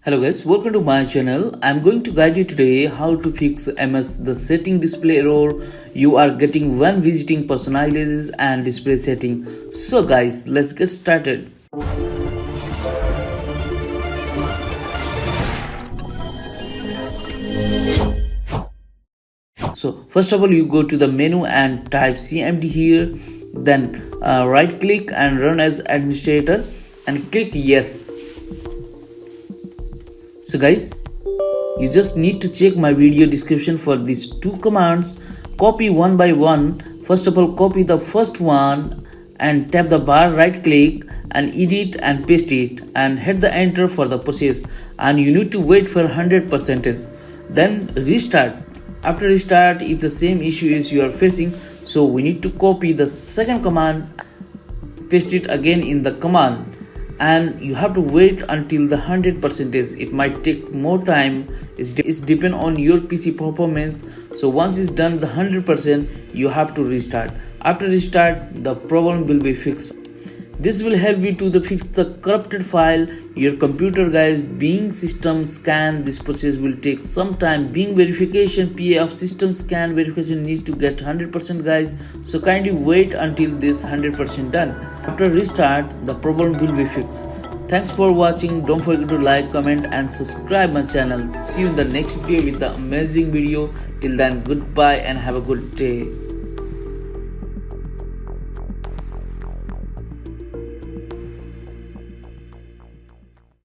Hello guys, welcome to my channel. I'm going to guide you today how to fix the setting display error you are getting when visiting personalizes and display setting. So guys, let's get started. So first of all, you go to the menu and type CMD here, then right click and run as administrator and click yes. So guys, you just need to check my video description for these two commands. Copy one by one. First of all, copy the first one and tap the bar, right click and edit and paste it and hit the enter for the process, and you need to wait for 100%. Then restart. After restart, if the same issue is you are facing, so we need to copy the second command, paste it again in the command, and you have to wait until the 100%. It might take more time. It's depend on your PC performance. So once it's done the 100%, you have to restart. After restart, the problem will be fixed. This will help you to fix the corrupted file your computer, guys. Being system scan, this process will take some time. Being verification PA of system scan verification needs to get 100%, guys. So kindly wait until this 100% done. After restart, the problem will be fixed. Thanks for watching. Don't forget to like, comment and subscribe my channel. See you in the next video with the amazing video. Till then, goodbye and have a good day.